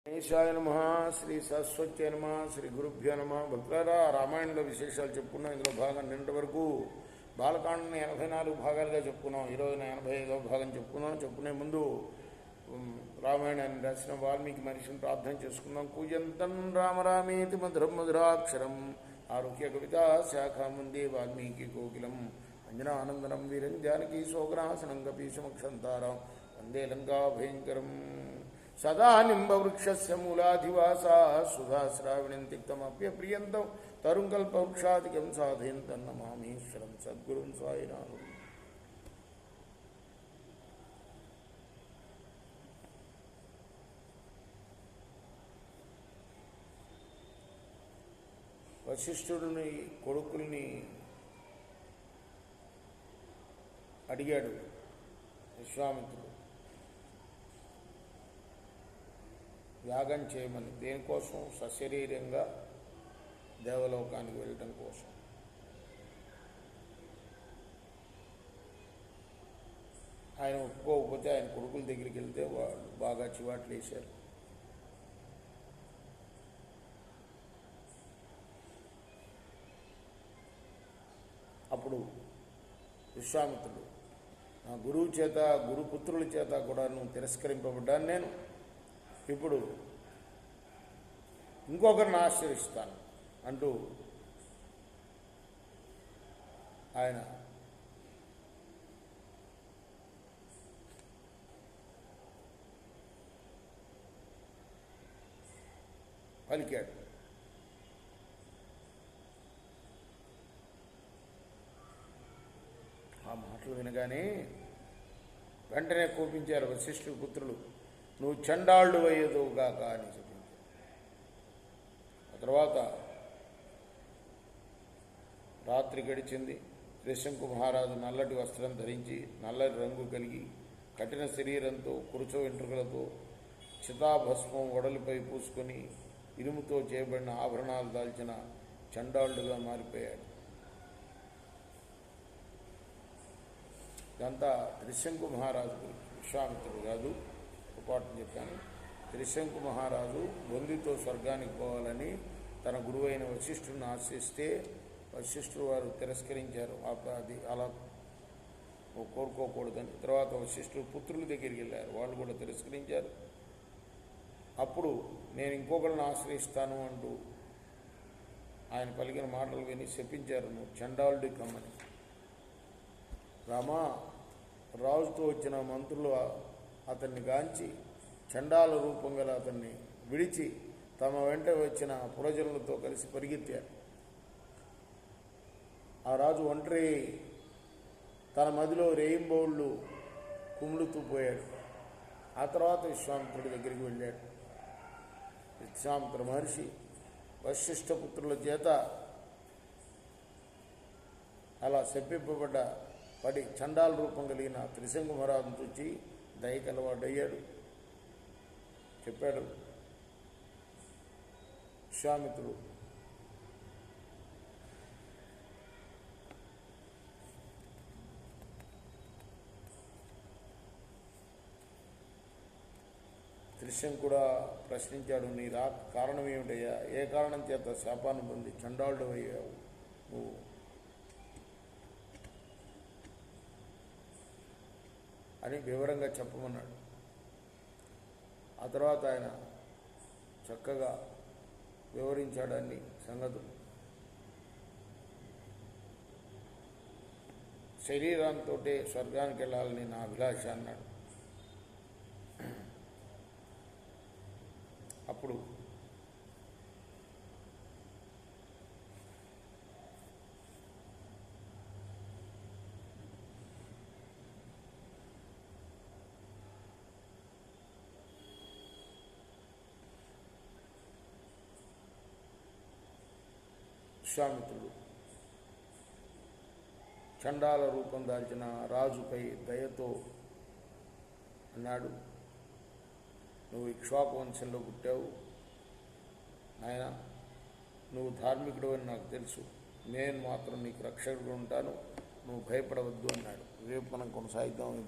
గణేశాయ నమ, శ్రీ సరస్వతి నమ, శ్రీ గురుభ్యో నమ. భక్తులారా, రామాయణంలో విశేషాలు చెప్పుకున్నాం. ఇందులో భాగం నిన్నటి వరకు బాలకాండని 84 భాగాలుగా చెప్పుకున్నాం. ఈరోజు 85వ భాగం చెప్పుకునే ముందు రామాయణాన్ని రాసిన వాల్మీకి మనిషిని ప్రార్థన చేసుకుందాం. కూజంతం రామరామేతి మధురం మధురాక్షరం ఆరోగ్య కవితా శాఖాముందే వాల్మీకి కోకిలం అంజనానందనం వీరం జానకీ శోకనాశనం కపీశమక్షంతారం వందే లంకా భయంకరం. సదా నింబవృక్షస్య మూలాధివాసా సుధాశ్రావిణం తిక్తమప్యప్రియంతం తరుంకల్పవృక్షాదికం సాధయంతం నమామీశ్వరం సద్గురుం సాయినాథం. వశిష్ఠుడిని కొడుకుల్ని అడిగాడు విశ్వామిత్రుడు యాగం చేయమని. దేనికోసం? సశరీరంగా దేవలోకానికి వెళ్ళటం కోసం. ఆయన ఒప్పుకోకపోతే ఆయన కొడుకుల దగ్గరికి వెళ్తే వాళ్ళు బాగా చివాట్లు వేశారు. అప్పుడు విశ్వామిత్రుడు, నా గురువు చేత గురుపుత్రుల చేత కూడా నువ్వు తిరస్కరింపబడ్డాను, నేను ఇప్పుడు ఇంకొకరిని ఆశ్రయిస్తాను అంటూ ఆయన పలికాడు. ఆ మాటలు వినగానే వెంటనే కోపించారు వశిష్ఠుడి పుత్రులు. నువ్వు చండాళ్ళు అయ్యేదుగాక అని చెప్పింది. ఆ తర్వాత రాత్రి గడిచింది. త్రిశంకు మహారాజు నల్లటి వస్త్రం ధరించి, నల్లటి రంగు కలిగి, కఠిన శరీరంతో, కురుచ వెంట్రుకలతో, చితాభస్మం ఒడలిపై పూసుకొని, ఇనుముతో చేయబడిన ఆభరణాలు దాల్చిన చండాళ్ళుగా మారిపోయాడు. ఇదంతా త్రిశంకు మహారాజు గురించి. విశ్వామిత్రుడు కాదు, పొరపాటును చెప్పాను. త్రిశంకు మహారాజు బొందితో స్వర్గానికి పోవాలని తన గురువైన వశిష్ఠుడిని ఆశ్రయిస్తే వశిష్ఠుడు వారు తిరస్కరించారు. అది అలా కోరుకోకూడదని. తర్వాత వశిష్ఠుడు పుత్రుల దగ్గరికి వెళ్ళారు, వాళ్ళు కూడా తిరస్కరించారు. అప్పుడు నేను ఇంకొకరిని ఆశ్రయిస్తాను అంటూ ఆయన పలికిన మాటలు విని శపించారు, నువ్వు చండాలుడి కమ్మని. రామా, రాజుతో వచ్చిన మంత్రులు అతన్ని గాంచి చండాల రూపం గల అతన్ని విడిచి తమ వెంట వచ్చిన పురజనులతో కలిసి పరిగెత్తారు. ఆ రాజు ఒంటరి తన మదిలో రేయింబౌళ్ళు కుమ్ములుతూ పోయాడు. ఆ తర్వాత విశ్వామిత్రుడి దగ్గరికి వెళ్ళాడు. విశ్వామిత్ర మహర్షి వశిష్ఠపుత్రుల చేత అలా శప్పింపబడ్డ పడి చండాల రూపం కలిగిన త్రిశంకు మహారాజును చూచి దయకలవాడయ్యాడు. చెప్పాడు విశ్వామిత్రుడు, త్రిశంకుడా ప్రశ్నించాడు, నీ కారణం ఏమిటయ్యా? ఏ కారణం చేత శాపాన్ని పొంది చండాలుడు అయ్యావు నువ్వు? అని వివరంగా చెప్పమన్నాడు. ఆ తర్వాత ఆయన చక్కగా వివరించాడు అన్ని సంగతులు. శరీరంతో స్వర్గానికి వెళ్ళాలని నా అభిలాష అన్నాడు. అప్పుడు విశ్వామిత్రుడు చండాల రూపం దాల్చిన రాజుపై దయతో అన్నాడు, నువ్వు ఇక్ష్వాకు వంశంలో పుట్టావు నాయన, నువ్వు ధార్మికుడు అని నాకు తెలుసు, నేను మాత్రం నీకు రక్షకుడు ఉంటాను, నువ్వు భయపడవద్దు అన్నాడు. రేపు మనం కొనసాగిద్దాం.